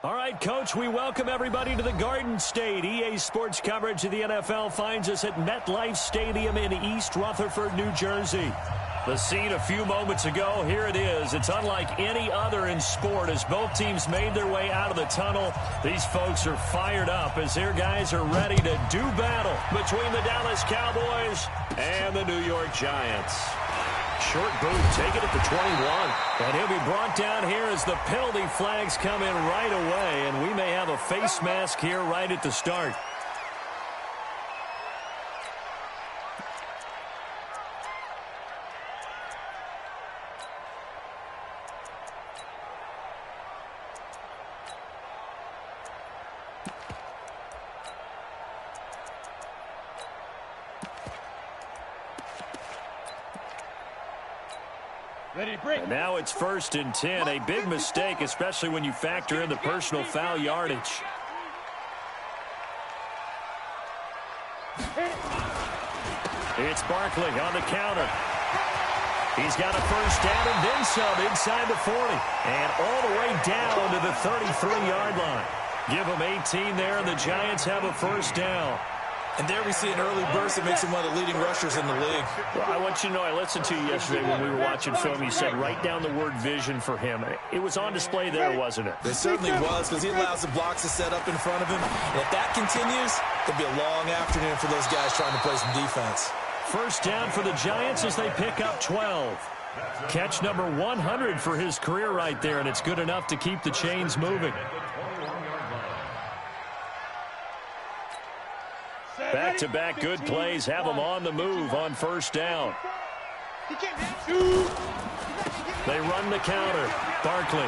All right, Coach, we welcome everybody to the Garden State. EA Sports coverage of the NFL finds us at MetLife Stadium in East Rutherford, New Jersey. The scene a few moments ago, here it is. It's unlike any other in sport as both teams made their way out of the tunnel. These folks are fired up as their guys are ready to do battle between the Dallas Cowboys and the New York Giants. Short boot, take it at the 21. And he'll be brought down here as the penalty flags come in right away. And we may have a face mask here right at the start. And now it's 1st and 10. A big mistake, especially when you factor in the personal foul yardage. It's Barkley on the counter. He's got a first down and then some inside the 40. And all the way down to the 33-yard line. Give them 18 there, and the Giants have a first down. And there we see an early burst that makes him one of the leading rushers in the league. Well, I want you to know, I listened to you yesterday when we were watching film. You said write down the word vision for him. It was on display there, wasn't it? It certainly was, because he allows the blocks to set up in front of him. And if that continues, it'll be a long afternoon for those guys trying to play some defense. First down for the Giants as they pick up 12. Catch number 100 for his career right there, and it's good enough to keep the chains moving. Back-to-back good plays have them on the move on first down. They run the counter. Barkley.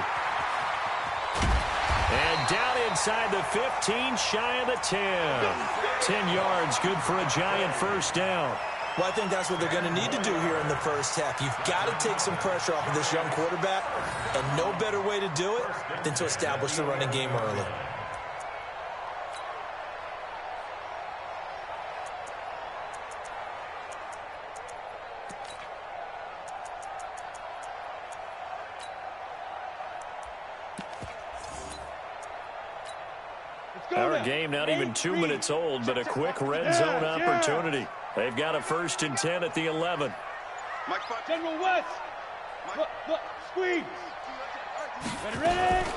And down inside the 15, shy of the 10. 10 yards, good for a Giant first down. Well, I think that's what they're going to need to do here in the first half. You've got to take some pressure off of this young quarterback, and no better way to do it than to establish the running game early. Our game not even 2 minutes old, but a quick red zone opportunity. They've got a 1st and 10 at the 11. General West. Look, squeeze. Ready.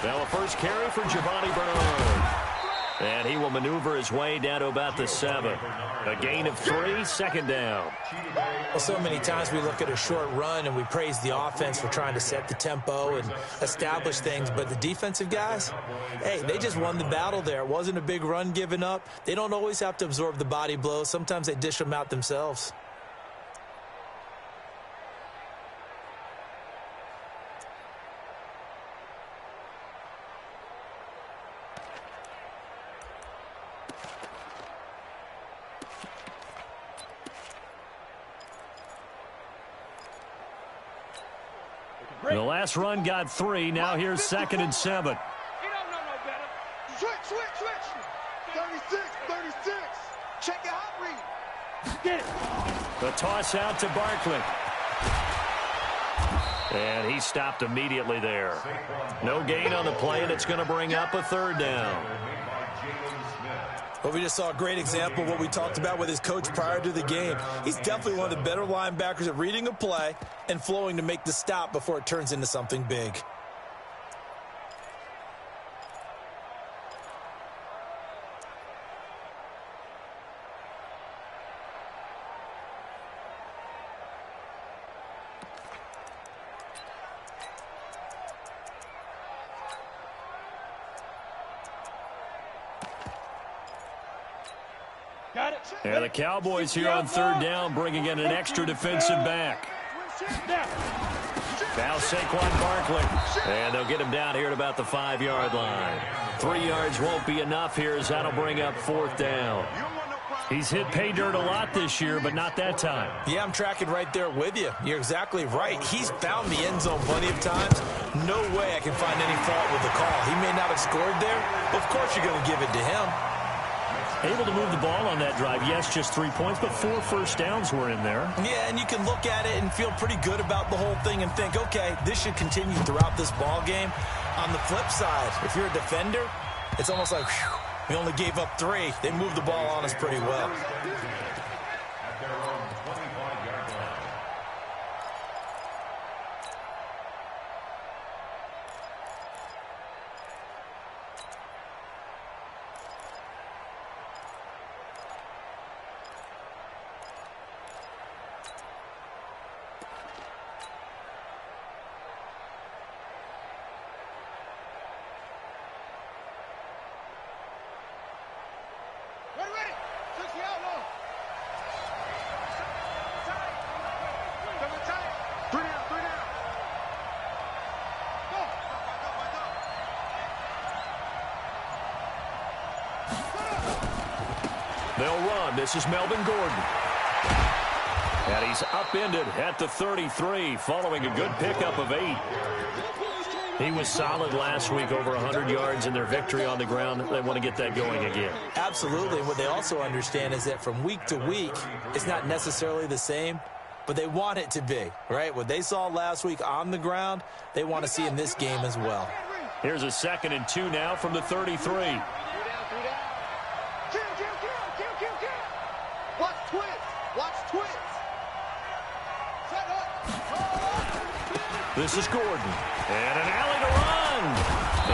Now a first carry for Giovanni Bernard. And he will maneuver his way down to about the 7. A gain of 3, second down. Well, so many times we look at a short run and we praise the offense for trying to set the tempo and establish things. But the defensive guys, hey, they just won the battle there. It wasn't a big run given up. They don't always have to absorb the body blows. Sometimes they dish them out themselves. The last run got 3. Now here's 2nd and 7. He don't know no better. Switch. 36. Check your hot read. Get it. The toss out to Barkley. And he stopped immediately there. No gain on the play, and it's going to bring up a 3rd down. Well, we just saw a great example of what we talked about with his coach prior to the game. He's definitely one of the better linebackers at reading a play and flowing to make the stop before it turns into something big. And the Cowboys here on 3rd down, bringing in an extra defensive back. Now Saquon Barkley. And they'll get him down here at about the 5-yard line. 3 yards won't be enough here as that'll bring up 4th down. He's hit pay dirt a lot this year, but not that time. Yeah, I'm tracking right there with you. You're exactly right. He's found the end zone plenty of times. No way I can find any fault with the call. He may not have scored there, but of course you're going to give it to him. Able to move the ball on that drive. Yes, just 3 points, but 4 first downs were in there. Yeah, and you can look at it and feel pretty good about the whole thing and think, okay, this should continue throughout this ball game. On the flip side, if you're a defender, it's almost like, whew, we only gave up 3. They moved the ball on us pretty well. They'll run. This is Melvin Gordon. And he's upended at the 33 following a good pickup of 8. He was solid last week, over 100 yards in their victory on the ground. They want to get that going again. Absolutely. What they also understand is that from week to week, it's not necessarily the same, but they want it to be, right? What they saw last week on the ground, they want to see in this game as well. Here's a 2nd and 2 now from the 33. This is Gordon. And an alley to run.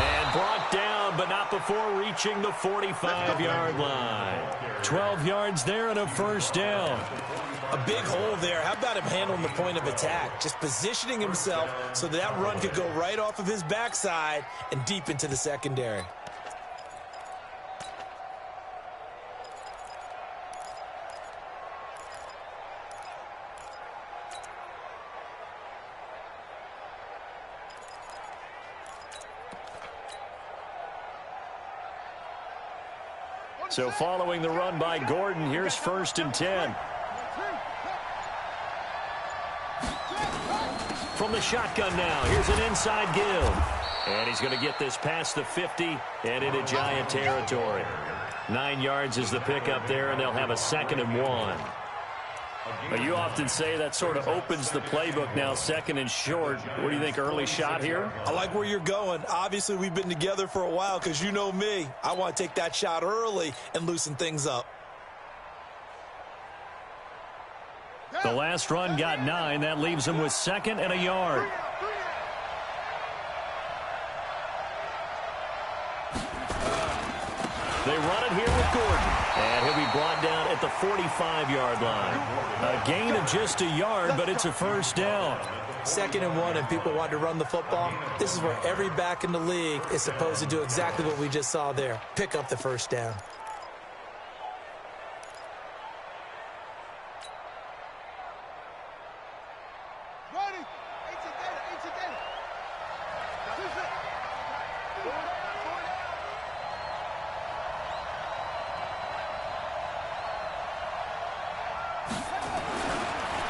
And brought down, but not before reaching the 45-yard line. 12 yards there and a first down. A big hole there. How about him handling the point of attack? Just positioning himself so that run could go right off of his backside and deep into the secondary. So following the run by Gordon, here's 1st and 10. From the shotgun now, here's an inside give. And he's going to get this past the 50 and into Giant territory. 9 yards is the pickup there, and they'll have a 2nd and 1. You often say that sort of opens the playbook now, 2nd and short. What do you think, early shot here? I like where you're going. Obviously, we've been together for a while because you know me. I want to take that shot early and loosen things up. The last run got 9. That leaves him with 2nd and a yard. They run it here with Gordon. And he'll be brought down at the 45-yard line. A gain of just a yard, but it's a first down. 2nd and 1, and people want to run the football. This is where every back in the league is supposed to do exactly what we just saw there. Pick up the first down.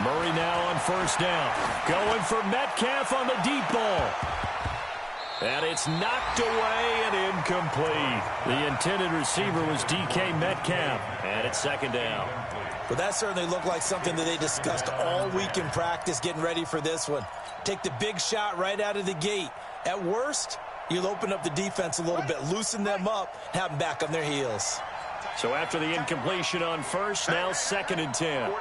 Murray now on first down. Going for Metcalf on the deep ball. And it's knocked away and incomplete. The intended receiver was DK Metcalf. And it's 2nd down. Well, that certainly looked like something that they discussed all week in practice getting ready for this one. Take the big shot right out of the gate. At worst, you'll open up the defense a little bit, loosen them up, have them back on their heels. So after the incompletion on first, now 2nd and 10.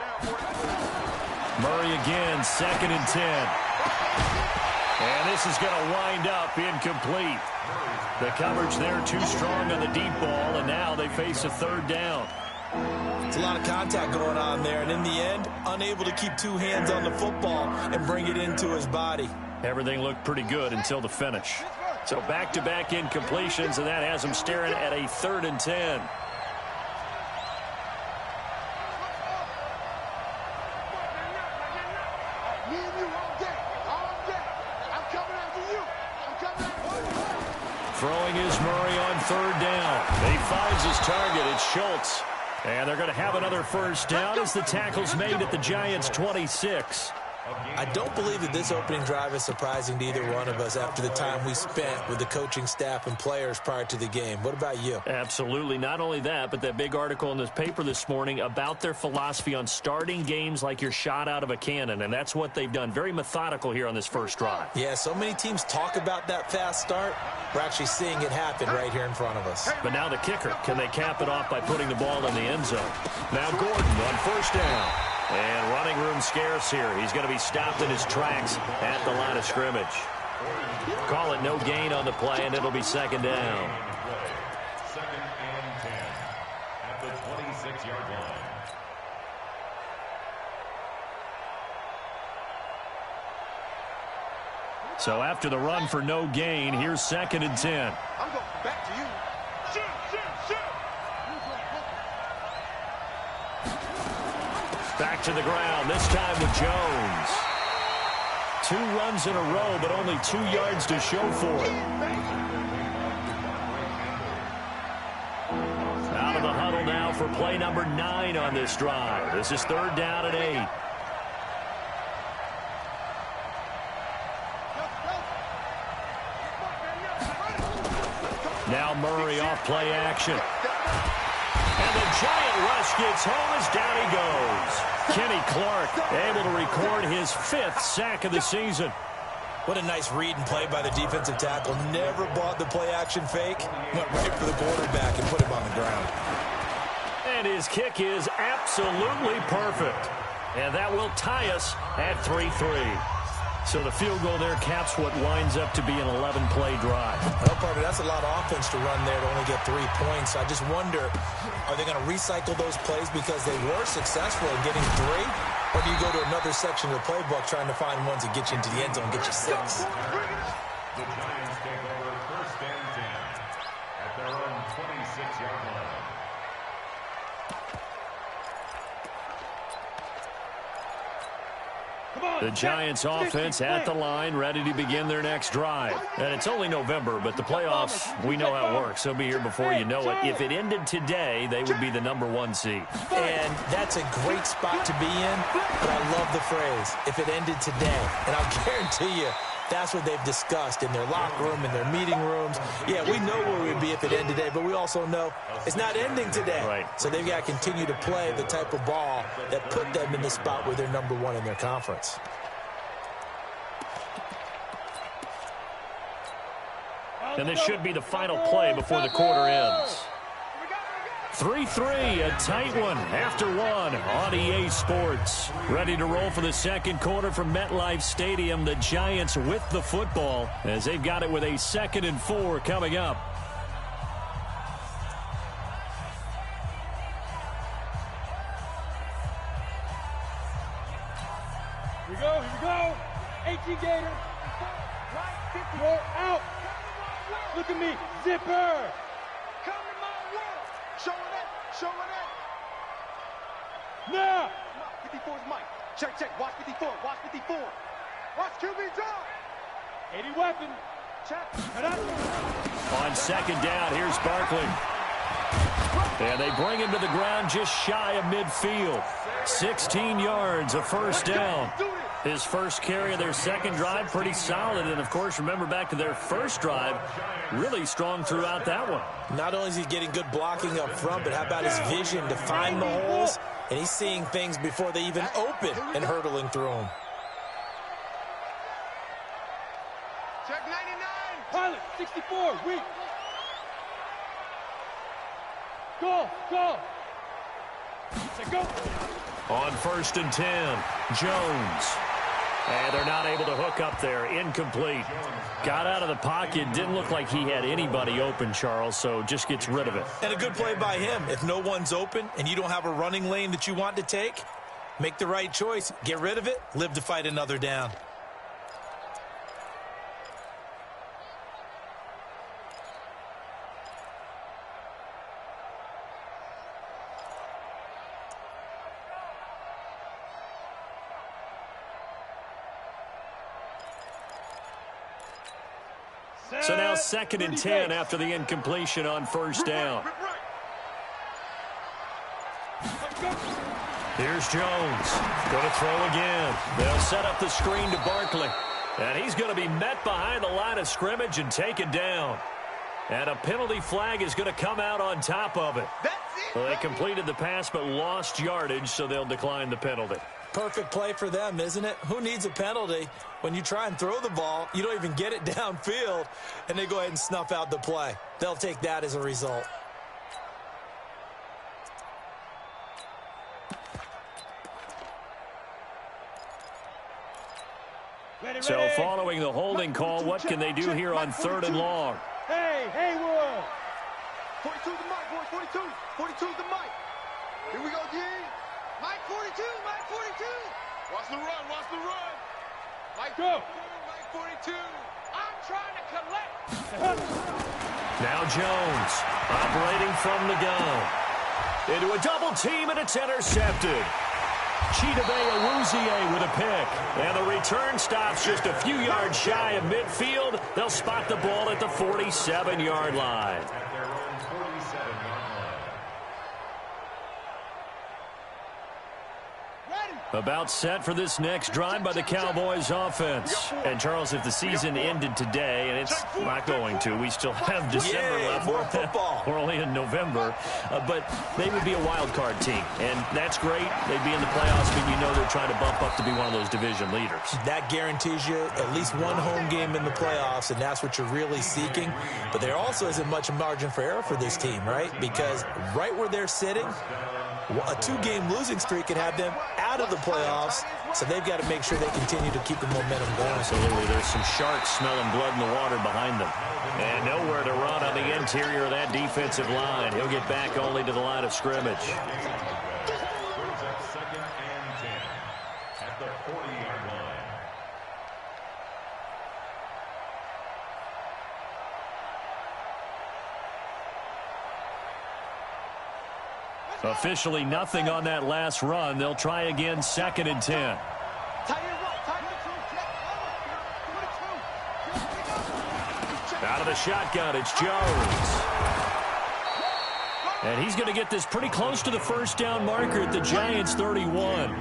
Murray again, 2nd and 10. And this is going to wind up incomplete. The coverage there too strong on the deep ball, and now they face a 3rd down. It's a lot of contact going on there, and in the end, unable to keep 2 hands on the football and bring it into his body. Everything looked pretty good until the finish. So back-to-back incompletions, and that has them staring at a 3rd and 10. Throwing is Murray on 3rd down. He finds his target. It's Schultz. And they're going to have another first down as the tackle's made at the Giants' 26. I don't believe that this opening drive is surprising to either one of us after the time we spent with the coaching staff and players prior to the game. What about you? Absolutely. Not only that, but that big article in this paper this morning about their philosophy on starting games like you're shot out of a cannon, and that's what they've done. Very methodical here on this first drive. Yeah, so many teams talk about that fast start. We're actually seeing it happen right here in front of us. But now the kicker. Can they cap it off by putting the ball in the end zone? Now Gordon on first down. And running room scarce here. He's going to be stopped in his tracks at the line of scrimmage. Call it no gain on the play, and it'll be second down. Second and 10 at the 26-yard line. So after the run for no gain, here's second and 10. I'm going back to you. Shoot, shoot, shoot. Back to the ground, this time with Jones. 2 runs in a row, but only 2 yards to show for it. Out of the huddle now for play number 9 on this drive. This is third down and 8. Now Murray off play action. And the giant rush gets home as down he goes. Kenny Clark able to record his 5th sack of the season. What a nice read and play by the defensive tackle. Never bought the play action fake. Went right for the quarterback and put him on the ground. And his kick is absolutely perfect. And that will tie us at 3-3. So the field goal there caps what winds up to be an 11-play drive. Well, partner, that's a lot of offense to run there to only get 3 points. I just wonder, are they going to recycle those plays because they were successful in getting 3? Or do you go to another section of the playbook trying to find ones that get you into the end zone and get you 6? The Giants take over first and 10 at their own 26-yard line. The Giants offense at the line, ready to begin their next drive. And it's only November, but the playoffs, we know how it works. They'll be here before you know it. If it ended today, they would be the #1 seed. And that's a great spot to be in, but I love the phrase, if it ended today. And I'll guarantee you, that's what they've discussed in their locker room, in their meeting rooms. Yeah, we know where we'd be if it ended today, but we also know it's not ending today. Right. So they've got to continue to play the type of ball that put them in the spot where they're #1 in their conference. And this should be the final play before the quarter ends. 3-3, a tight one after 1 on EA Sports. Ready to roll for the second quarter from MetLife Stadium. The Giants with the football as they've got it with a 2nd and 4 coming up. Here we go. 18 Gator. Right, out. Look at me, zipper. Come in my world. Showing it. Now. 54's Mike. Check. Watch 54. Watch QB drop. 80 weapon. Check. On second down, here's Barkley. And they bring him to the ground just shy of midfield. 16 yards, a first down. His first carry of their second drive, pretty solid. And, of course, remember back to their first drive, really strong throughout that one. Not only is he getting good blocking up front, but how about his vision to find the holes? And he's seeing things before they even open and hurdling through them. Check 99. Pilot, 64, weak. Go. Say go. On 1st and 10, Jones. And they're not able to hook up there. Incomplete. Got out of the pocket. Didn't look like he had anybody open, Charles, so just gets rid of it. And a good play by him. If no one's open and you don't have a running lane that you want to take, make the right choice. Get rid of it. Live to fight another down. So now 2nd and 10 after the incompletion on first down. Here's Jones. Going to throw again. They'll set up the screen to Barkley. And he's going to be met behind the line of scrimmage and taken down. And a penalty flag is going to come out on top of it. Well, they completed the pass but lost yardage, so they'll decline the penalty. Perfect play for them, isn't it? Who needs a penalty when you try and throw the ball, you don't even get it downfield, and they go ahead and snuff out the play. They'll take that as a result. So following the holding call, what can they do here on 3rd and long? Hey, Haywood. 42 the mic, boys. 42. 42 the mic. Here we go, G. Mike 42. Mike 42. Watch the run. Watch the run. Mike Go. Mike 42. I'm trying to collect. Now Jones operating from the gun. Into a double team, and it's intercepted. Chidobe with a pick. And the return stops just a few yards shy of midfield. They'll spot the ball at the 47-yard line. About set for this next drive by the Cowboys offense. And, Charles, if the season ended today, and it's not going to, we still have December left. More football. We're only in November. But they would be a wild card team. And that's great. They'd be in the playoffs, but you know they're trying to bump up to be one of those division leaders. That guarantees you at least one home game in the playoffs, and that's what you're really seeking. But there also isn't much margin for error for this team, right? Because right where they're sitting, a 2-game losing streak could have them out of the playoffs, so they've got to make sure they continue to keep the momentum going. Absolutely. There's some sharks smelling blood in the water behind them. And nowhere to run on the interior of that defensive line. He'll get back only to the line of scrimmage. 2nd and 10 at the 40-yard line. Officially nothing on that last run. They'll try again 2nd and 10. Out of the shotgun, it's Jones. And he's going to get this pretty close to the first down marker at the Giants' 31.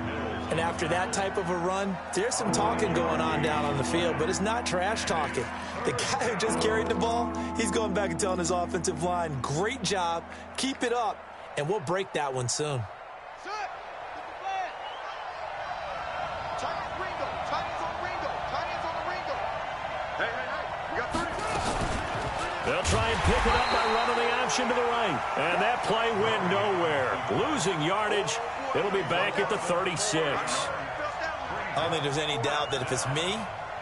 And after that type of a run, there's some talking going on down on the field, but it's not trash talking. The guy who just carried the ball, he's going back and telling his offensive line, great job, keep it up, and we'll break that one soon. They'll try and pick it up by running the option to the right. And that play went nowhere. Losing yardage. It'll be back at the 36. I don't think there's any doubt that if it's me,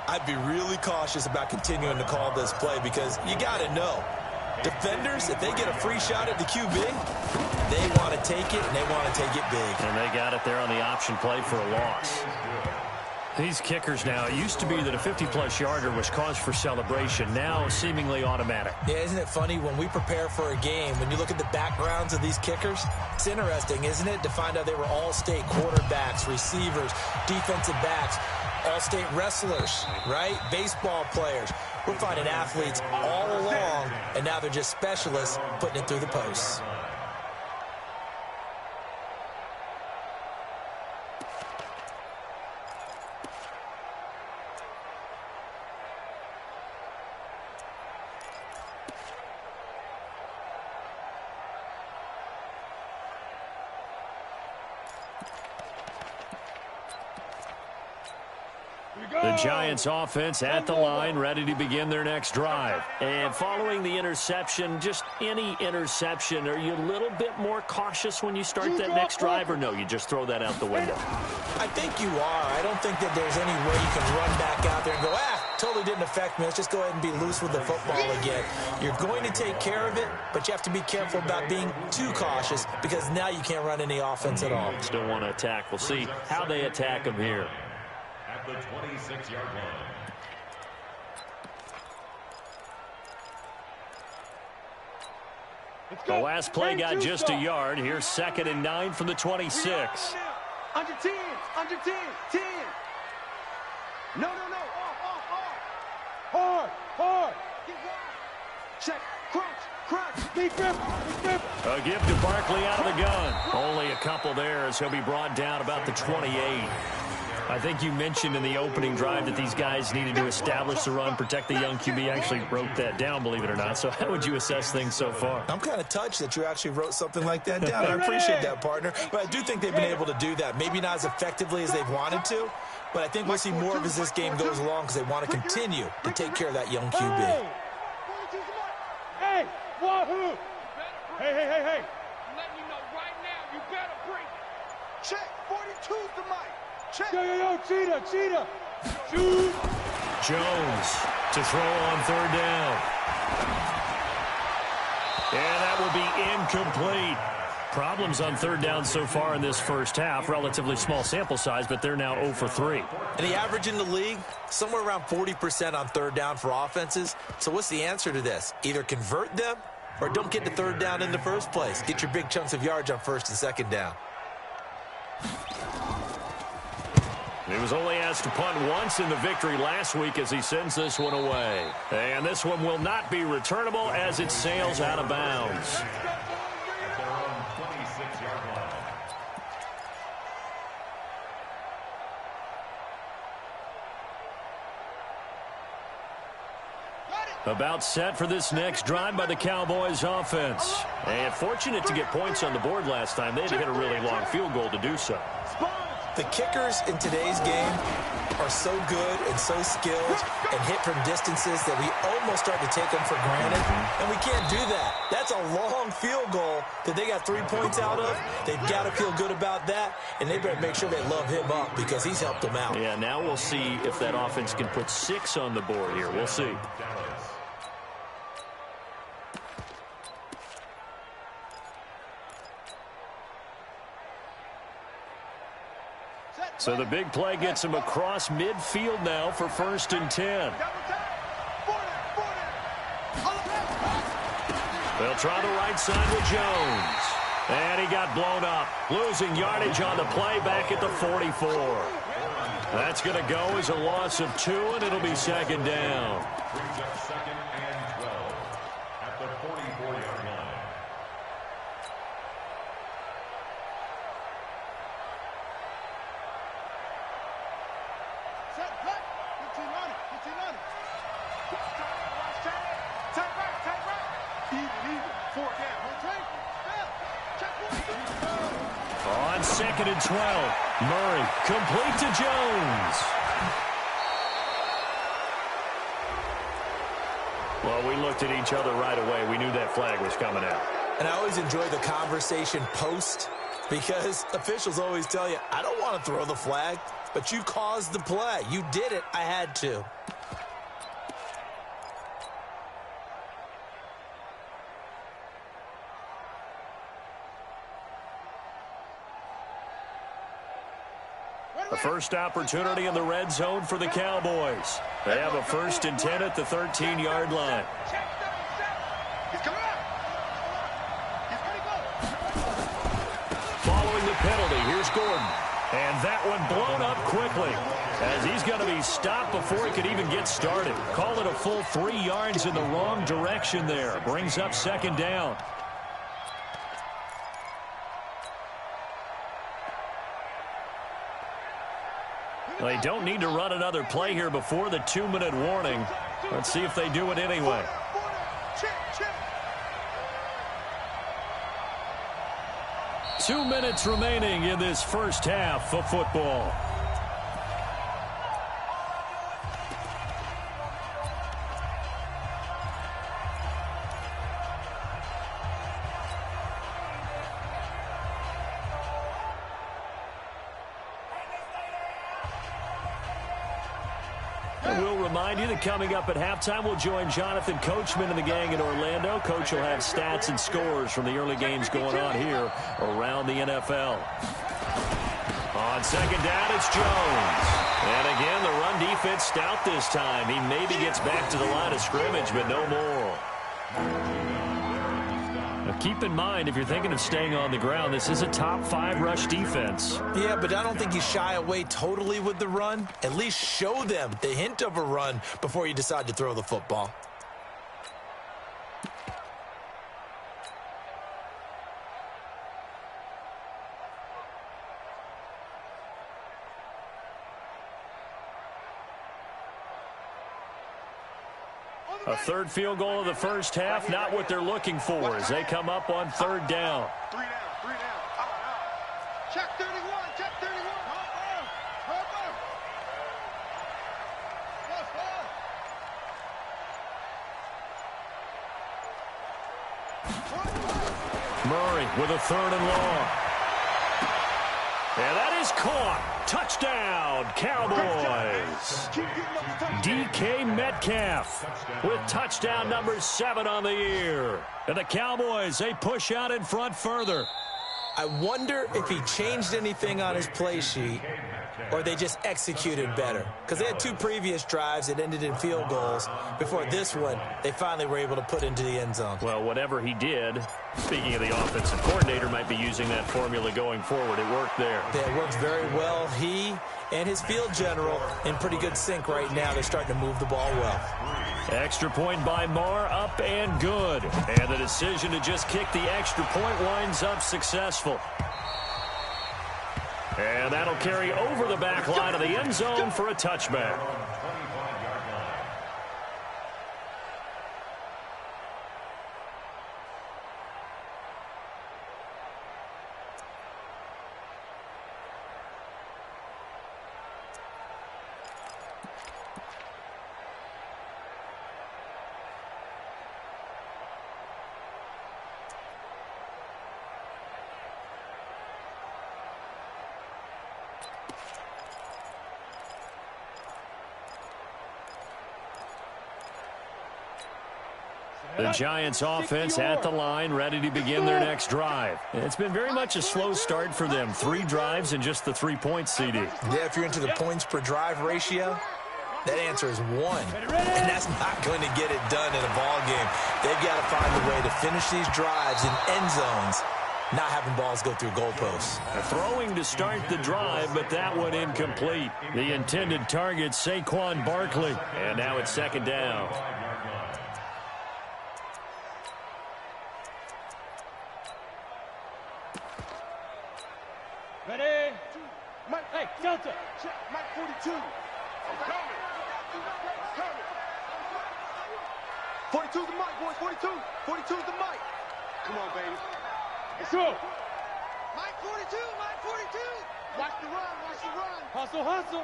I'd be really cautious about continuing to call this play because you got to know. Defenders, if they get a free shot at the QB, they want to take it, and they want to take it big. And they got it there on the option play for a loss. These kickers now, it used to be that a 50-plus yarder was cause for celebration. Now, seemingly automatic. Yeah, isn't it funny when we prepare for a game, when you look at the backgrounds of these kickers, it's interesting, isn't it, to find out they were all-state quarterbacks, receivers, defensive backs, all-state wrestlers, right? Baseball players. We're finding athletes all along, and now they're just specialists putting it through the posts. The Giants offense at the line, ready to begin their next drive. And following the interception, just any interception, are you a little bit more cautious when you start that next drive, or no, you just throw that out the window? I think you are. I don't think that there's any way you can run back out there and go, totally didn't affect me. Let's just go ahead and be loose with the football again. You're going to take care of it, but you have to be careful about being too cautious because now you can't run any offense at all. Still want to attack. We'll see how they attack them here. At the 26-yard line. The last play got just a yard. Here's 2nd and 9 from the 26. Under 10, under 10, 10. No. Hard. Get wide. Check, crunch. Deep grip. A give to Barkley out of the gun. Only a couple there as he'll be brought down about the 28. I think you mentioned in the opening drive that these guys needed to establish the run, protect the young QB. Actually wrote that down, believe it or not. So how would you assess things so far? I'm kind of touched that you actually wrote something like that down. I appreciate that, partner. But I do think they've been able to do that. Maybe not as effectively as they've wanted to, but I think we'll see more of as this game goes along because they want to continue to take care of that young QB. Hey, wahoo! Hey. I'm letting you know right now, you better bring it. Check, 42's the mic. Check. Yo, cheetah. Shoot. Jones to throw on third down. And that will be incomplete. Problems on third down so far in this first half. Relatively small sample size, but they're now 0 for 3. And the average in the league, somewhere around 40% on third down for offenses. So what's the answer to this? Either convert them or don't get to third down in the first place. Get your big chunks of yards on first and second down. He was only asked to punt once in the victory last week as he sends this one away. And this one will not be returnable as it sails out of bounds. At their own 26-yard line. About set for this next drive by the Cowboys offense. And fortunate to get points on the board last time. They had to hit a really long field goal to do so. The kickers in today's game are so good and so skilled and hit from distances that we almost start to take them for granted, and we can't do that. That's a long field goal that they got 3 points out of. They've got to feel good about that, and they better make sure they love him up because he's helped them out. Yeah, now we'll see if that offense can put 6 on the board here. We'll see. So the big play gets him across midfield now for 1st and 10. They'll try the right side with Jones. And he got blown up. Losing yardage on the play back at the 44. That's going to go as a loss of 2, and it'll be 2nd down. Brings up 2nd and 12 at the 44-yard line. On 2nd and 12, Murray complete to Jones. Well, we looked at each other right away. We knew that flag was coming out. And I always enjoy the conversation post because officials always tell you, I don't want to throw the flag, but you caused the play. You did it. I had to. The first opportunity in the red zone for the Cowboys. They have a 1st and 10 at the 13-yard line. Following the penalty, here's Gordon. And that one blown up quickly as he's going to be stopped before he could even get started. Call it a full 3 yards in the wrong direction there. Brings up 2nd down. They don't need to run another play here before the 2-minute warning. Let's see if they do it anyway. Two minutes remaining in this first half of football. We'll remind you that coming up at halftime, we'll join Jonathan Coachman and the gang in Orlando. Coach will have stats and scores from the early games going on here around the NFL. On 2nd down, it's Jones. And again, the run defense stout this time. He maybe gets back to the line of scrimmage, but no more. Now keep in mind, if you're thinking of staying on the ground, this is a top 5 rush defense. Yeah, but I don't think you shy away totally with the run. At least show them the hint of a run before you decide to throw the football. A third field goal of the first half, not what they're looking for as they come up on third down. 3 down, 3 down. Out. Check 31, check 31. Murray with a third and long. And that is caught. Touchdown, Cowboys. DK Metcalf with touchdown number 7 on the year. And the Cowboys, they push out in front further. I wonder if he changed anything on his play sheet or they just executed better. Because they had 2 previous drives that ended in field goals. Before this one, they finally were able to put into the end zone. Well, whatever he did, speaking of the offensive coordinator, might be using that formula going forward. It worked there. It worked very well. He and his field general in pretty good sync right now. They're starting to move the ball well. Extra point by Marr, up and good. And the decision to just kick the extra point winds up successful. And that'll carry over the back line of the end zone for a touchback. The Giants offense at the line, ready to begin their next drive. It's been very much a slow start for them. 3 drives and just the 3 points, CD. Yeah, if you're into the points per drive ratio, that answer is 1. And that's not going to get it done in a ball game. They've got to find a way to finish these drives in end zones, not having balls go through goalposts. Throwing to start the drive, but that one incomplete. The intended target, Saquon Barkley. And now it's second down. Ready? Mike, hey, Delta. Check, Mike 42. I'm coming. 42 the mic, boys. 42. 42 the mic. Come on, baby. Let's go. Mike 42, Mike 42. Watch the run, watch the run. Hustle, hustle.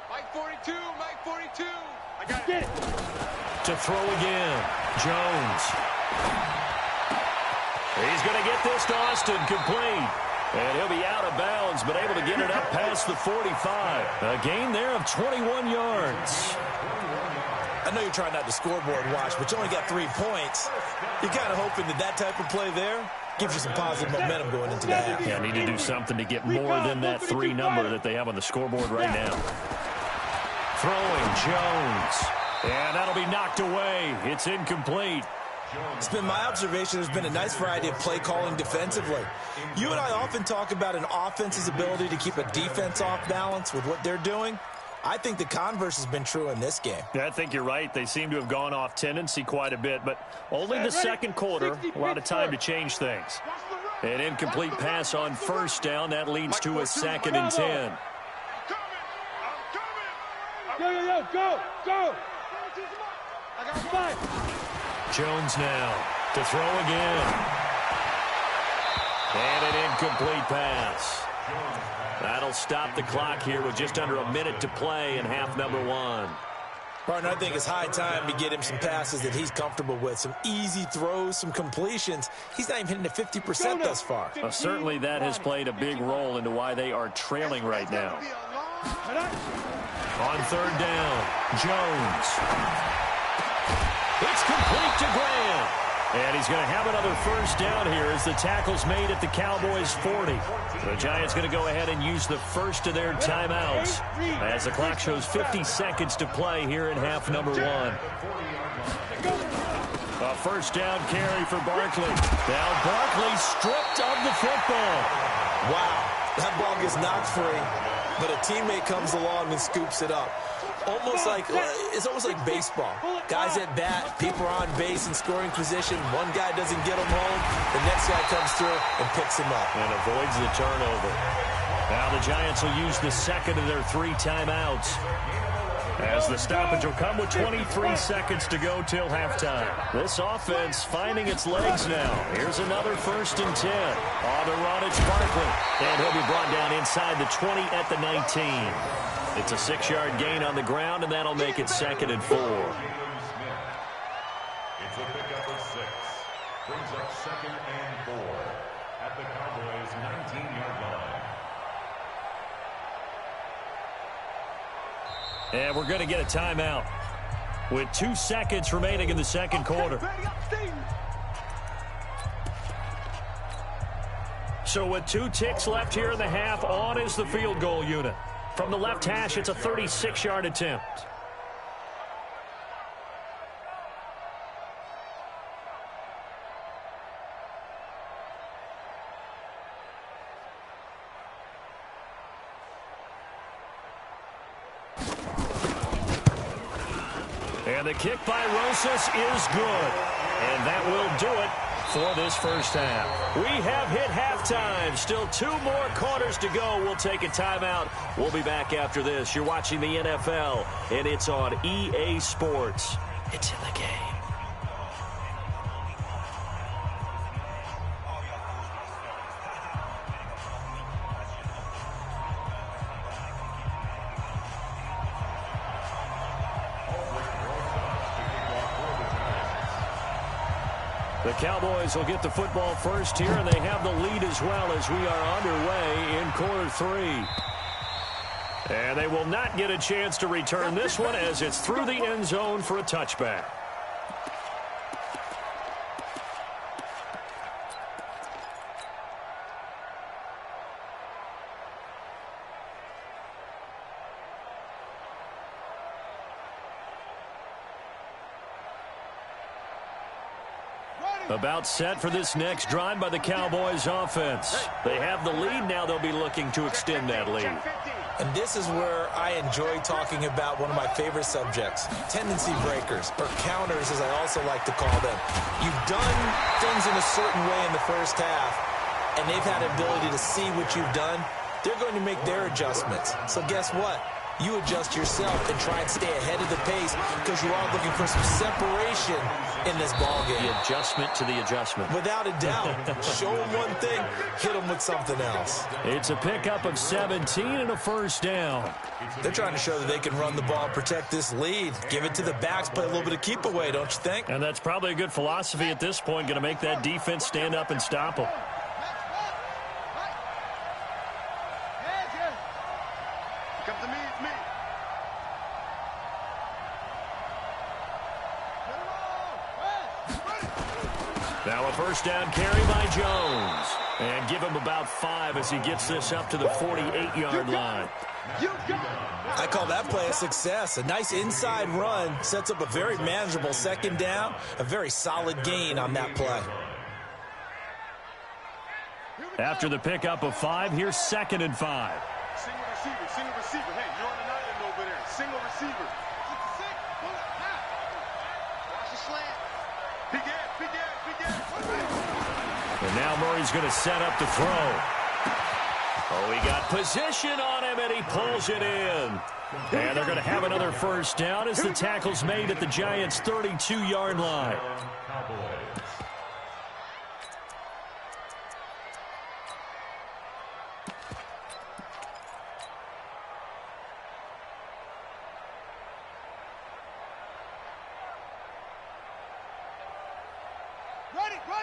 Mike 42, Mike 42. I got it. Get it. To throw again, Jones. He's going to get this to Austin complete. And he'll be out of bounds, but able to get it up past the 45. A gain there of 21 yards. I know you're trying not to scoreboard watch, but you only got 3 points. You're kind of hoping that type of play there gives you some positive momentum going into the half. Yeah, need to do something to get more than that 3 number that they have on the scoreboard right now. Throwing, Jones. And that'll be knocked away. It's incomplete. It's been my observation there's been a nice variety of play calling defensively. You and I often talk about an offense's ability to keep a defense off balance with what they're doing. I think the converse has been true in this game. Yeah, I think you're right. They seem to have gone off tendency quite a bit, but only the second quarter, a lot of time to change things. An incomplete pass on first down. That leads to a 2nd and 10. Yo, go, go. I got 5. Jones now to throw again. And an incomplete pass. That'll stop the clock here with just under a minute to play in half number 1. Partner, I think it's high time to get him some passes that he's comfortable with. Some easy throws, some completions. He's not even hitting the 50% thus far. Certainly that has played a big role into why they are trailing right now. On third down, Jones. It's complete to Graham. And he's going to have another first down here as the tackle's made at the Cowboys' 40. The Giants going to go ahead and use the first of their timeouts as the clock shows 50 seconds to play here in half number 1. A first down carry for Barkley. Now Barkley stripped of the football. Wow, that ball gets knocked free, but a teammate comes along and scoops it up. It's almost like baseball. Guys at bat, people are on base in scoring position. One guy doesn't get him home. The next guy comes through and picks him up. And avoids the turnover. Now the Giants will use the second of their 3 timeouts As the stoppage will come with 23 seconds to go till halftime. This offense finding its legs now. Here's another 1st and 10. On the run, it's Barkley. And he'll be brought down inside the 20 at the 19. It's a 6-yard gain on the ground, and that'll make it 2nd and 4. It's a pickup of 6. Brings up 2nd and 4 at the Cowboys' 19-yard line. And we're going to get a timeout with 2 seconds remaining in the second quarter. So with 2 ticks left here in the half, on is the field goal unit. From the left hash, it's a 36-yard attempt. And the kick by Rosas is good. And that will do it for this first half. We have hit halftime. Still 2 more quarters to go. We'll take a timeout. We'll be back after this. You're watching the NFL, and it's on EA Sports. It's in the game. The Cowboys will get the football first here, and they have the lead as well as we are underway in quarter 3. And they will not get a chance to return this one as it's through the end zone for a touchback. About set for this next drive by the Cowboys offense. They have the lead. Now they'll be looking to extend that lead. And this is where I enjoy talking about one of my favorite subjects, tendency breakers, or counters as I also like to call them. You've done things in a certain way in the first half, and they've had the ability to see what you've done. They're going to make their adjustments. So guess what? You adjust yourself and try and stay ahead of the pace because you are looking for some separation in this ballgame. The adjustment to the adjustment. Without a doubt. Show them one thing, hit them with something else. It's a pickup of 17 and a first down. They're trying to show that they can run the ball and protect this lead. Give it to the backs, play a little bit of keep away, don't you think? And that's probably a good philosophy at this point, going to make that defense stand up and stop them. Come to me, it's me. Now a first down carry by Jones. And give him about 5 as he gets this up to the 48-yard line. I call that play a success. A nice inside run sets up a very manageable second down. A very solid gain on that play. After the pickup of 5, here's 2nd and 5. Single receiver, single receiver. Hey, you're on an island over there. Single receiver. Watch the slant. Big ass, big ass, big ass. And now Murray's going to set up to throw. Oh, he got position on him, and he pulls it in. And they're going to have another first down as the tackle's made at the Giants' 32-yard line.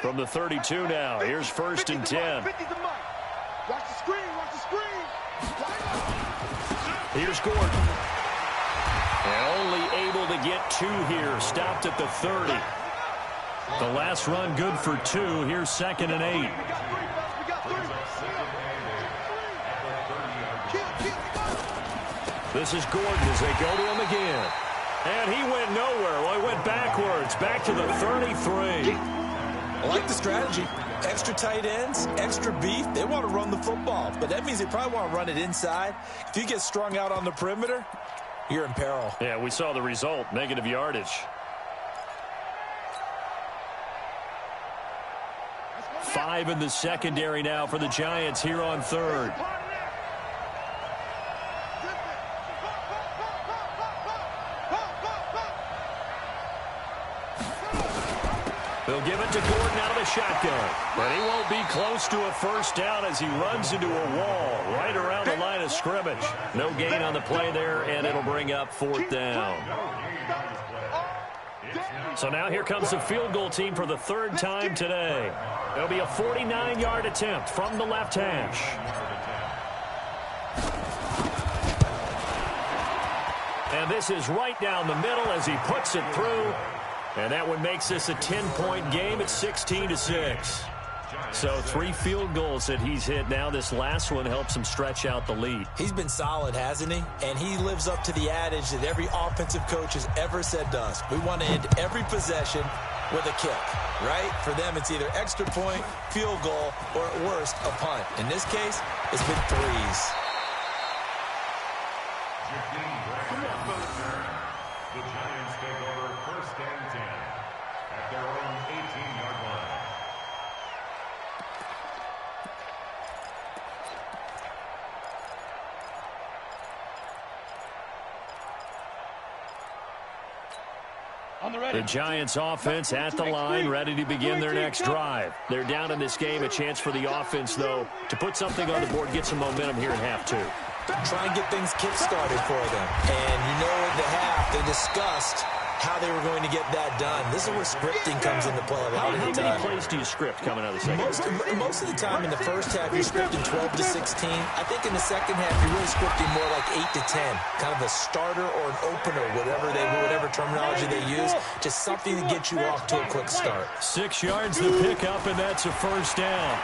From the 32 now, here's 1st and 10. Watch the screen, watch the screen. Here's Gordon. And only able to get 2 here, stopped at the 30. The last run good for 2. Here's 2nd and 8. This is Gordon as they go to him again. And he went nowhere. Well, he went backwards, back to the 33. I like the strategy. Extra tight ends, extra beef. They want to run the football, but that means they probably want to run it inside. If you get strung out on the perimeter, you're in peril. Yeah, we saw the result, negative yardage. 5 in the secondary now for the Giants here on 3rd. He'll give it to Gordon out of the shotgun. And he won't be close to a first down as he runs into a wall right around the line of scrimmage. No gain on the play there, and it'll bring up fourth down. So now here comes the field goal team for the third time today. It'll be a 49-yard attempt from the left hash. And this is right down the middle as he puts it through. And that one makes this a 10-point game at 16-6. So 3 field goals that he's hit now. This last one helps him stretch out the lead. He's been solid, hasn't he? And he lives up to the adage that every offensive coach has ever said to us. We want to end every possession with a kick, right? For them, it's either extra point, field goal, or at worst, a punt. In this case, it's been threes. The Giants take over first and 10 at their own 18-yard line. The Giants offense at the line, ready to begin their next drive. They're down in this game. A chance for the offense, though, to put something on the board, get some momentum here in half 2. Try and get things kick-started for them. And you know at the half, they discussed how they were going to get that done. This is where scripting comes into play a lot of the time. How many plays do you script coming out of the second? Most of the time in the first half, you're scripting 12 to 16. I think in the second half, you're really scripting more like 8 to 10. Kind of a starter or an opener, whatever terminology they use. Just something to get you off to a quick start. 6 yards to pick up, and that's a first down.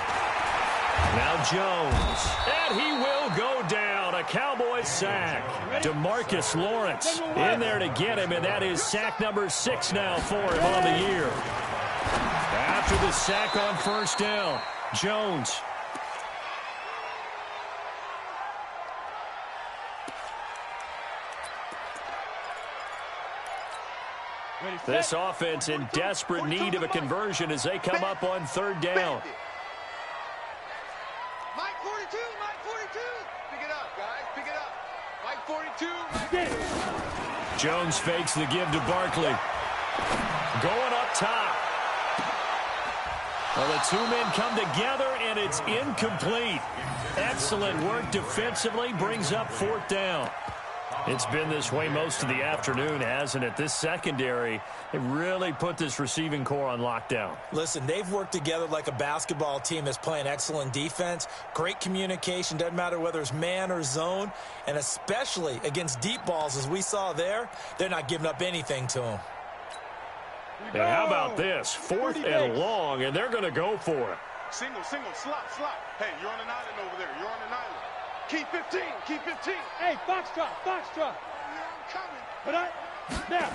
Now Jones, and he will go down. A Cowboys sack. DeMarcus Lawrence in there to get him, and that is sack number 6 now for him on the year. After the sack on first down, Jones. This offense in desperate need of a conversion as they come up on third down. Mike 42, Mike 42. Pick it up, guys. Pick it up. Mike 42. Jones fakes the give to Barkley. Going up top. Well, the 2 men come together, and it's incomplete. Excellent work defensively, brings up fourth down. It's been this way most of the afternoon, hasn't it? This secondary, they really put this receiving core on lockdown. Listen, they've worked together like a basketball team that's playing excellent defense. Great communication, doesn't matter whether it's man or zone. And especially against deep balls, as we saw there, they're not giving up anything to them. And how about this? 4th and long, and they're going to go for it. Single, slot. Hey, you're on an island over there. You're on an island. Keep 15. Hey, foxtrot. I'm coming. But now.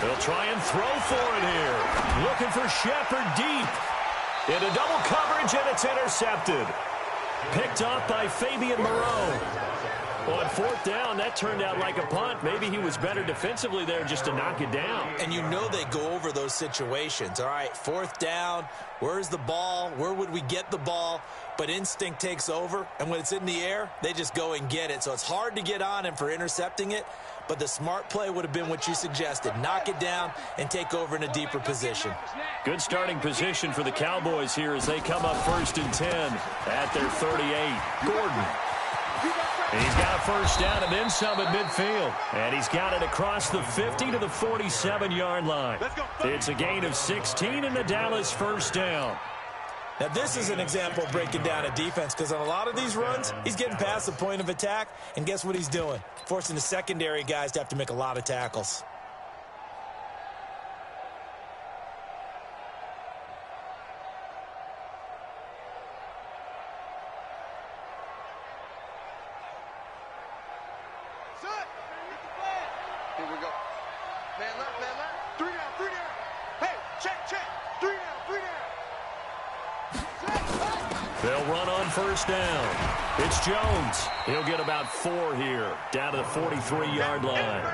They'll try and throw for it here. Looking for Shepard deep. Into double coverage, and it's intercepted. Picked off by Fabian Moreau. On fourth down, that turned out like a punt. Maybe he was better defensively there just to knock it down. And you know they go over those situations. All right, fourth down, where's the ball? Where would we get the ball? But instinct takes over, and when it's in the air, they just go and get it. So it's hard to get on him for intercepting it, but the smart play would have been what you suggested. Knock it down and take over in a deeper position. Good starting position for the Cowboys here as they come up 1st and 10 at their 38. Gordon. And he's got a first down and then some at midfield. And he's got it across the 50 to the 47-yard line. It's a gain of 16 and the Dallas first down. Now, this is an example of breaking down a defense because on a lot of these runs, he's getting past the point of attack, and guess what he's doing? Forcing the secondary guys to have to make a lot of tackles. Here we go. Man left. 3 down. Hey, check. 3 down. They'll run on first down. It's Jones. He'll get about 4 here, down to the 43-yard line.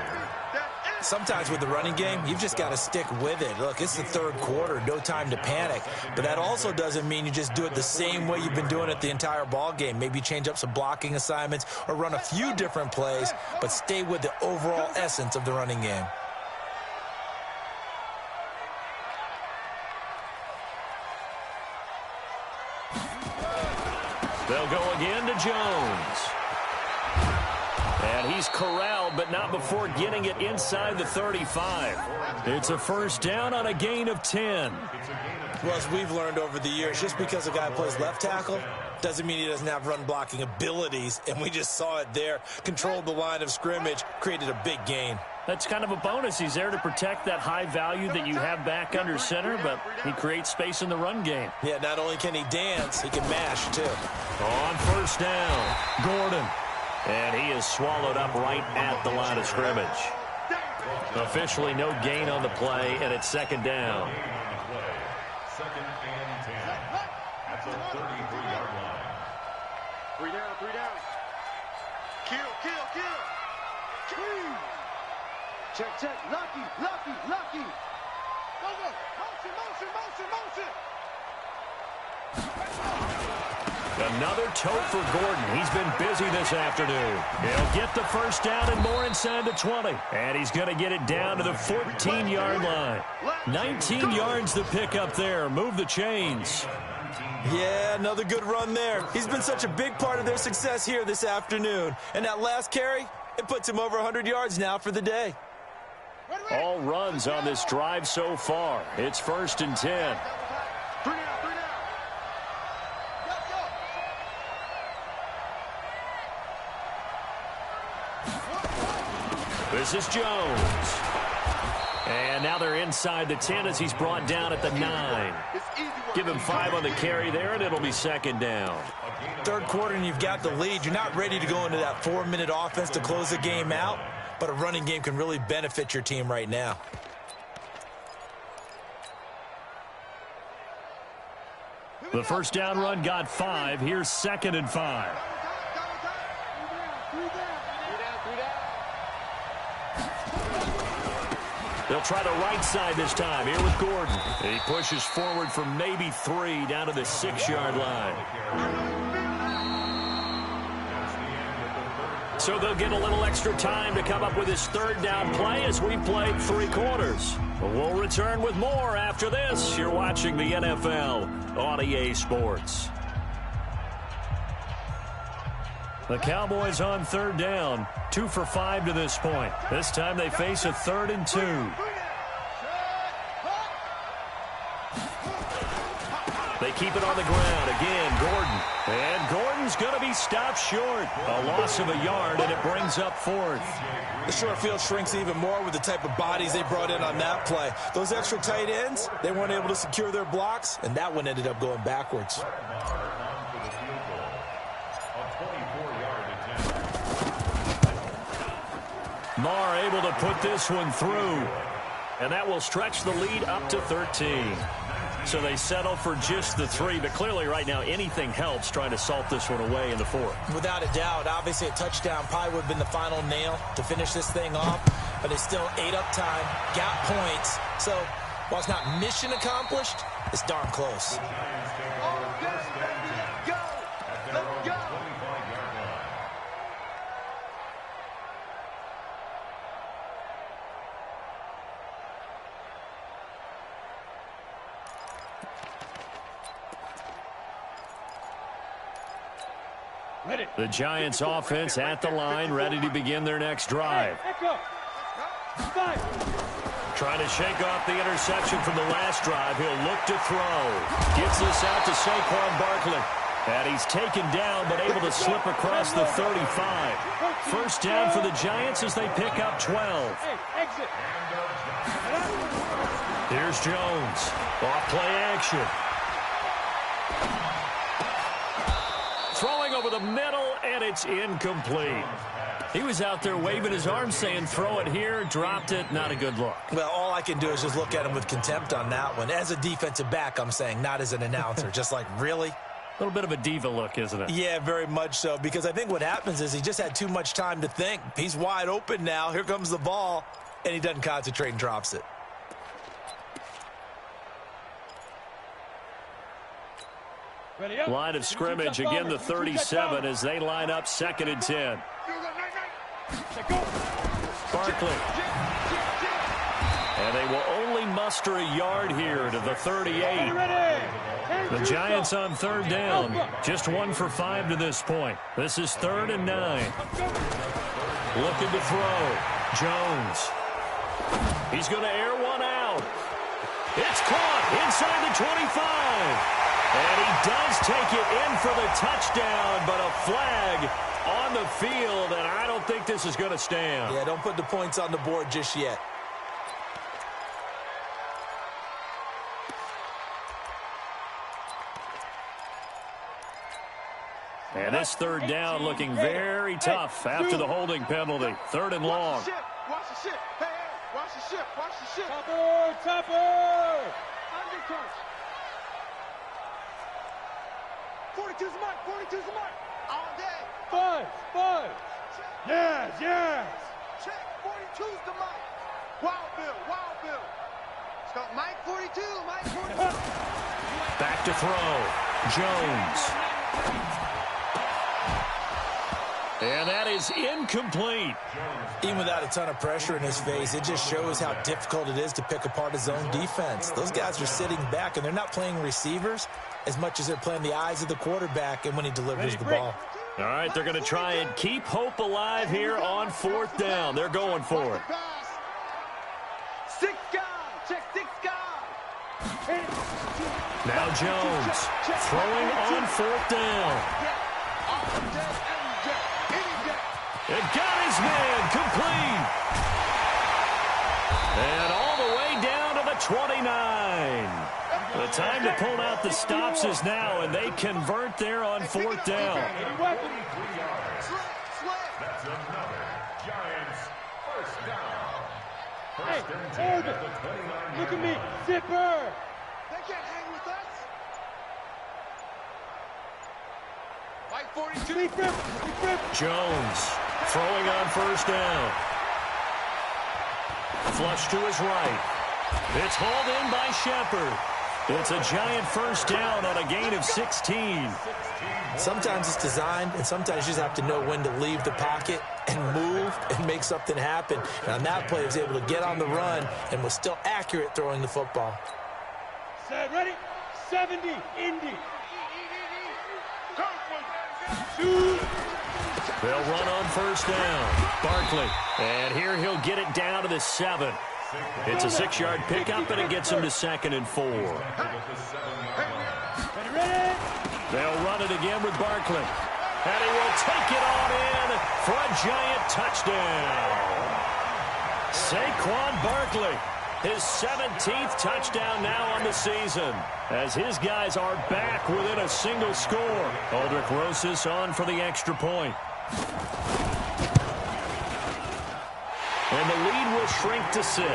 Sometimes with the running game, you've just got to stick with it. Look, it's the third quarter, no time to panic. But that also doesn't mean you just do it the same way you've been doing it the entire ball game. Maybe change up some blocking assignments or run a few different plays, but stay with the overall essence of the running game. They'll go again to Jones. And he's corralled, but not before getting it inside the 35. It's a first down on a gain of 10. Well, as we've learned over the years, just because a guy plays left tackle doesn't mean he doesn't have run-blocking abilities, and we just saw it there. Controlled the line of scrimmage, created a big gain. That's kind of a bonus. He's there to protect that high value that you have back under center, but he creates space in the run game. Yeah, not only can he dance, he can mash, too. On first down, Gordon. And he is swallowed up right at the line of scrimmage. Officially no gain on the play, and it's second down. Second and 10 at the 33-yard line. 3 down, 3 down. Kill. Check. Lucky. Motion. Another toe for Gordon. He's been busy this afternoon. He'll get the first down and more inside the 20. And he's going to get it down to the 14-yard line. 19 yards to pick up there. Move the chains. Yeah, another good run there. He's been such a big part of their success here this afternoon. And that last carry, it puts him over 100 yards now for the day. All runs on this drive so far. It's first and 10. 3 down. This is Jones. And now they're inside the 10 as he's brought down at the 9. Give him 5 on the carry there, and it'll be second down. Third quarter, and you've got the lead. You're not ready to go into that 4-minute offense to close the game out, but a running game can really benefit your team right now. The first down run got 5. Here's second and 5. They'll try the right side this time here with Gordon. He pushes forward for maybe 3 down to the 6-yard line. So they'll get a little extra time to come up with his third down play as we played 3 quarters. We'll return with more after this. You're watching the NFL on EA Sports. The Cowboys on third down, 2 for 5 to this point. This time they face a 3rd and 2. They keep it on the ground. Again, Gordon. And Gordon's going to be stopped short. A loss of a yard, and it brings up 4th. The short field shrinks even more with the type of bodies they brought in on that play. Those extra tight ends, they weren't able to secure their blocks, and that one ended up going backwards. Marr able to put this one through. And that will stretch the lead up to 13. So they settle for just the 3. But clearly right now anything helps trying to salt this one away in the 4th. Without a doubt. Obviously a touchdown probably would have been the final nail to finish this thing off. But they still ate up time, got points. So while it's not mission accomplished, it's darn close. The Giants offense at the line, ready to begin their next drive. Trying to shake off the interception from the last drive. He'll look to throw. Gets this out to Saquon Barkley. And he's taken down, but able to slip across the 35. First down for the Giants as they pick up 12. Here's Jones. Off play action. Throwing over the middle, and it's incomplete. He was out there waving his arms saying, throw it here, dropped it, not a good look. Well, all I can do is just look at him with contempt on that one. As a defensive back, I'm saying, not as an announcer. Just like, really? A little bit of a diva look, isn't it? Yeah, very much so, because I think what happens is he just had too much time to think. He's wide open now. Here comes the ball, and he doesn't concentrate and drops it. Line of scrimmage, again the 37 as they line up second and 10. Barkley. And they will only muster a yard here to the 38. The Giants on third down. Just 1 for 5 to this point. This is 3rd and 9. Looking to throw. Jones. He's going to air one out. It's caught inside the 25. And he does take it in for the touchdown, but a flag on the field, and I don't think this is going to stand. Yeah, don't put the points on the board just yet. And this third down looking very tough after the holding penalty. 3rd and long. Watch the ship. Hey, watch the ship. Watch the ship. Topper. Undercount. 42's the mark. 42's the mark. All day. Buzz. Yes. Check. 42's the mark. Wild Bill. Let's go. Mike 42. Back to throw. Jones. And that is incomplete. Even without a ton of pressure in his face, it just shows how difficult it is to pick apart his own defense. Those guys are sitting back, and they're not playing receivers as much as they're playing the eyes of the quarterback and when he delivers the ball. All right, they're going to try and keep hope alive here on 4th down. They're going for it. 6 guys. Check 6 guys. Now Jones throwing on 4th down. It got his man complete. And all the way down to the 29. The time to pull out the stops is now, and they convert there on 4th down. That's another Giants first down. Hey, First and 10 hold at it. the 29. Look at me. Zipper. They can't hang with us. Mike 42. Deep rip. Jones throwing on 1st down. Flush to his right. It's hauled in by Shepard. It's a Giant first down on a gain of 16. Sometimes it's designed, and sometimes you just have to know when to leave the pocket and move and make something happen. And on that play, he was able to get on the run and was still accurate throwing the football. Set, ready? 70, Indy. They'll run on 1st down. Barkley. And here he'll get it down to the 7. It's a 6-yard pickup, and it gets him to 2nd and 4. Ready? They'll run it again with Barkley. And he will take it on in for a Giant touchdown. Saquon Barkley, his 17th touchdown now on the season, as his guys are back within a single score. Aldrich Rosas on for the extra point. And the lead will shrink to 6.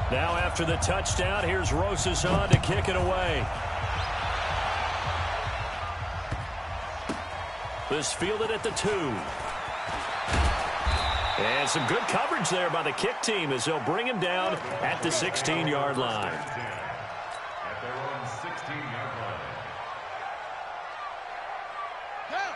Now after the touchdown, here's Rosas on to kick it away. This fielded at the 2. And some good coverage there by the kick team as they'll bring him down at the 16-yard line. At their own 16-yard line.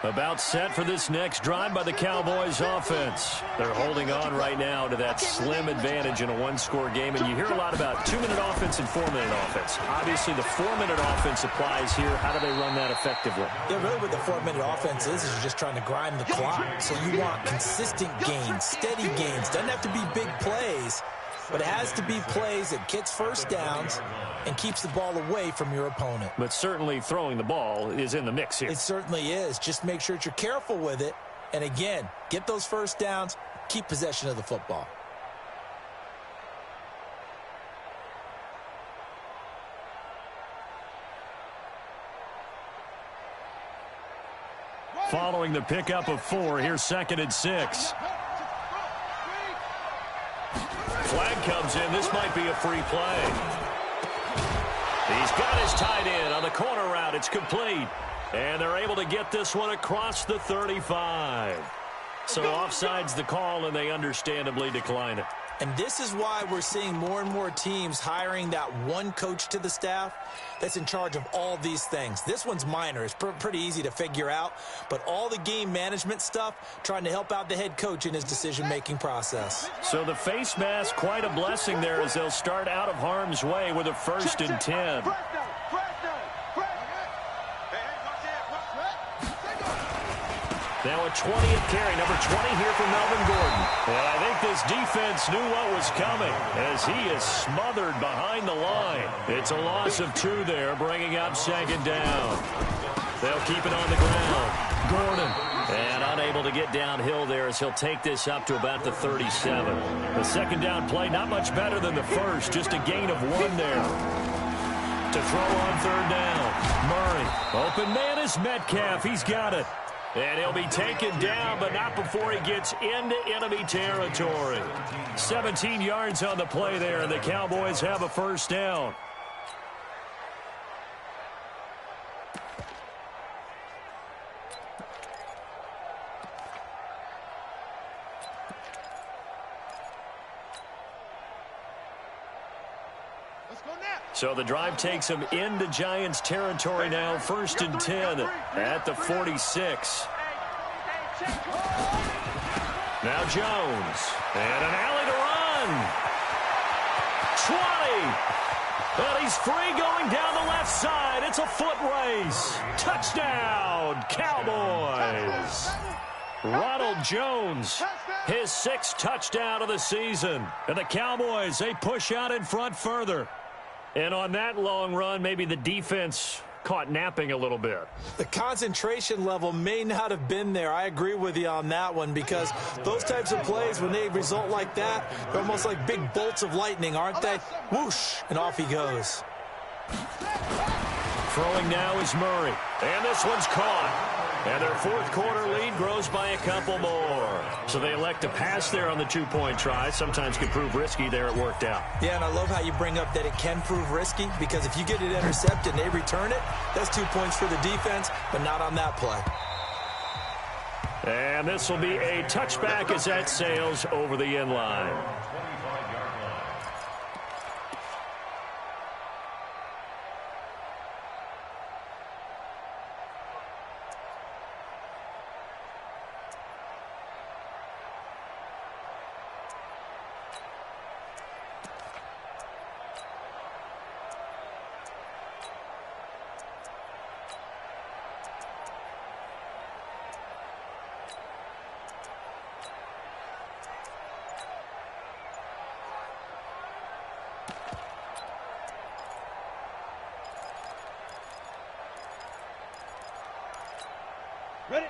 About set for this next drive by the Cowboys offense. They're holding on right now to that slim advantage in a one-score game. And you hear a lot about 2-minute offense and 4-minute offense. Obviously, the 4-minute offense applies here. How do they run that effectively? Yeah, really what the 4-minute offense is you're just trying to grind the clock. So you want consistent gains, steady gains. Doesn't have to be big plays, but it has to be plays that gets first downs and keeps the ball away from your opponent. But certainly throwing the ball is in the mix here. It certainly is. Just make sure that you're careful with it. And again, get those first downs, keep possession of the football. Following the pickup of 4, here's 2nd and 6. Flag comes in. This might be a free play. He's got his tight end on the corner route. It's complete. And they're able to get this one across the 35. So offside's the call, and they understandably decline it. And this is why we're seeing more and more teams hiring that one coach to the staff that's in charge of all these things. This one's minor. It's pretty easy to figure out. But all the game management stuff, trying to help out the head coach in his decision-making process. So the face mask, quite a blessing there as they'll start out of harm's way with a 1st and 10. Now a 20th carry, number 20 here for Melvin Gordon. And I think this defense knew what was coming as he is smothered behind the line. It's a loss of 2 there, bringing up 2nd down. They'll keep it on the ground. Gordon. And unable to get downhill there as he'll take this up to about the 37. The 2nd down play, not much better than the first, just a gain of 1 there. To throw on 3rd down. Murray. Open man is Metcalf. He's got it. And he'll be taken down, but not before he gets into enemy territory. 17 yards on the play there, and the Cowboys have a 1st down. So the drive takes him into Giants territory now. 1st and 10 at the 46. Now Jones. And an alley to run. 20. And he's free going down the left side. It's a foot race. Touchdown, Cowboys. Ronald Jones, his 6th touchdown of the season. And the Cowboys, they push out in front further. And on that long run, maybe the defense caught napping a little bit. The concentration level may not have been there. I agree with you on that one because those types of plays, when they result like that, they're almost like big bolts of lightning, aren't they? Whoosh, and off he goes. Throwing now is Murray. And this one's caught. And their 4th quarter lead grows by a couple more. So they elect to pass there on the 2-point try. Sometimes can prove risky. There it worked out. Yeah, and I love how you bring up that it can prove risky because if you get it intercepted and they return it, that's 2 points for the defense, but not on that play. And this will be a touchback as that sails over the end line.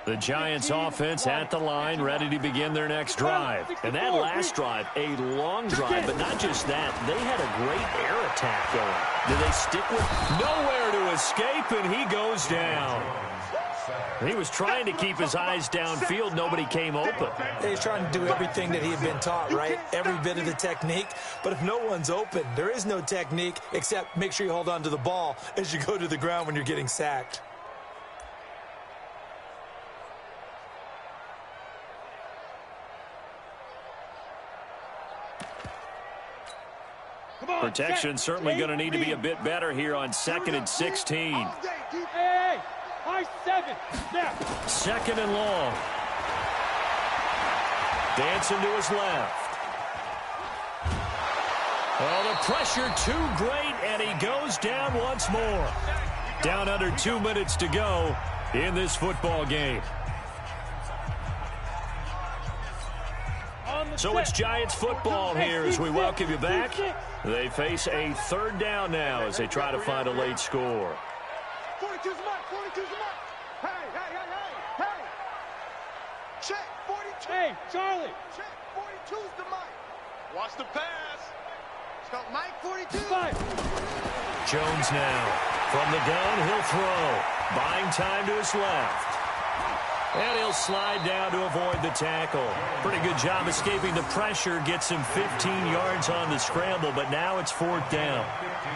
The Giants offense at the line, ready to begin their next drive. And that last drive, a long drive, but not just that. They had a great air attack going. Did they stick with nowhere to escape, and he goes down. He was trying to keep his eyes downfield. Nobody came open. He's trying to do everything that he had been taught, right? Every bit of the technique. But if no one's open, there is no technique except make sure you hold on to the ball as you go to the ground when you're getting sacked. Protection certainly going to need to be a bit better here on 2nd and 16. Hey, high 7. Now. 2nd and long. Dancing to his left. Oh, the pressure too great, and he goes down once more. Down under 2 minutes to go in this football game. So it's Giants football here as we welcome you back. They face a 3rd down now as they try to find a late score. 42's the mark, 42's the mark. Hey. Check, 42. Hey, Charlie. Check, 42's the mark. Watch the pass. It's got Mike 42. 5. Jones now from the gun, he'll throw. Buying time to his left. And he'll slide down to avoid the tackle. Pretty good job escaping the pressure. Gets him 15 yards on the scramble, but now it's 4th down.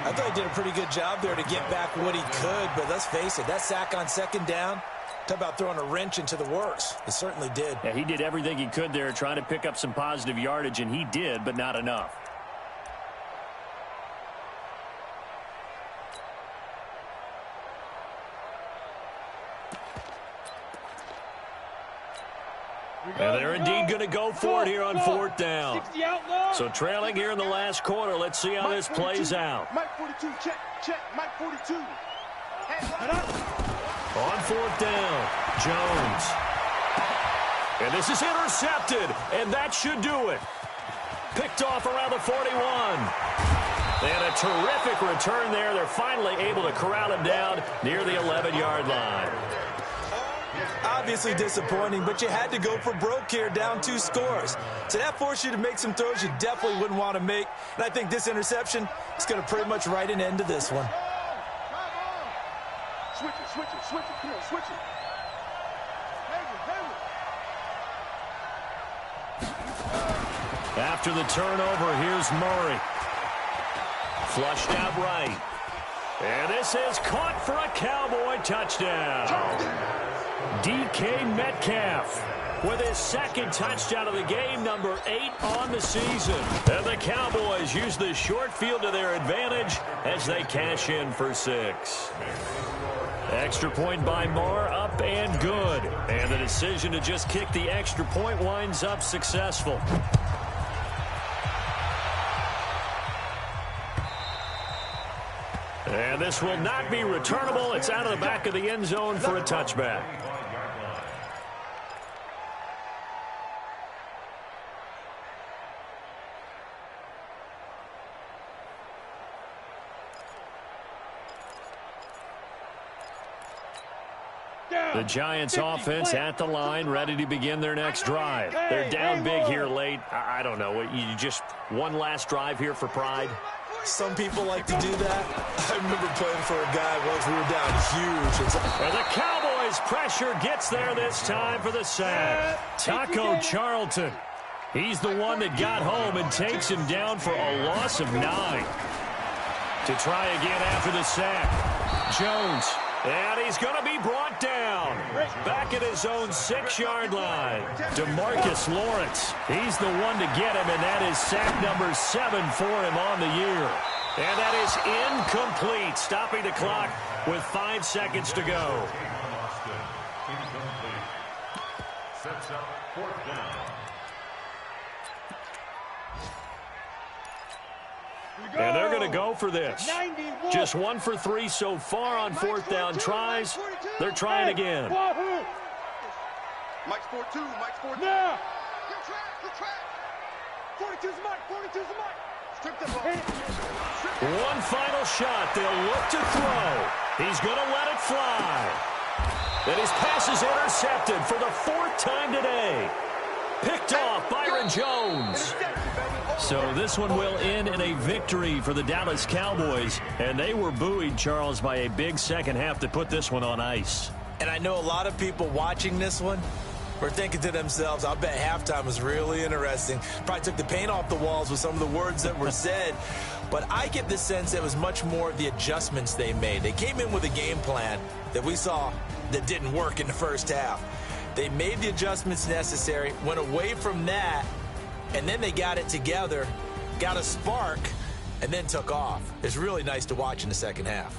I thought he did a pretty good job there to get back what he could, but let's face it, that sack on 2nd down, Talk about throwing a wrench into the works. It certainly did. Yeah, he did everything he could there trying to pick up some positive yardage, and he did, but not enough. And they're indeed going to go for it here on 4th down. So trailing here in the last quarter. Let's see how this plays out. Mike 42, check, check, Mike 42. On 4th down, Jones. And this is intercepted, and that should do it. Picked off around the 41. And a terrific return there. They're finally able to corral him down near the 11-yard line. Obviously disappointing, but you had to go for broke here, down 2 scores. So that forced you to make some throws you definitely wouldn't want to make. And I think this interception is going to pretty much write an end to this one. Switch it, switch it, switch it, come on, switch it. After the turnover, here's Murray. Flushed out right. And this is caught for a Cowboy touchdown. DK Metcalf with his 2nd touchdown of the game, number 8 on the season. And the Cowboys use the short field to their advantage as they cash in for 6. Extra point by Marr, up and good. And the decision to just kick the extra point winds up successful. And this will not be returnable. It's out of the back of the end zone for a touchback. The Giants offense at the line, ready to begin their next drive. They're down big here late. I don't know. You just one last drive here for pride? Some people like to do that. I remember playing for a guy once. We were down huge. And the Cowboys' pressure gets there this time for the sack. Taco Charlton. He's the one that got home and takes him down for a loss of 9. To try again after the sack. Jones. And he's going to be brought down. Back at his own 6-yard line. DeMarcus Lawrence. He's the one to get him, and that is sack number 7 for him on the year. And that is incomplete. Stopping the clock with 5 seconds to go. Incomplete. Sets up 4th down. And they're going to go for this. Just 1 for 3 so far on 4th down tries. They're trying again. Mike's 4-2, Mike's 4-2. Now. Good track. 42's Mike, 42's Mike. Strip the ball. One final shot. They'll look to throw. He's going to let it fly. And his pass is intercepted for the 4th time today. Picked off Byron Jones. So this one will end in a victory for the Dallas Cowboys. And they were buoyed, Charles, by a big second half to put this one on ice. And I know a lot of people watching this one were thinking to themselves, I'll bet halftime was really interesting. Probably took the paint off the walls with some of the words that were said. But I get the sense it was much more of the adjustments they made. They came in with a game plan that we saw that didn't work in the first half. They made the adjustments necessary, went away from that, and then they got it together, got a spark, and then took off. It's really nice to watch in the second half.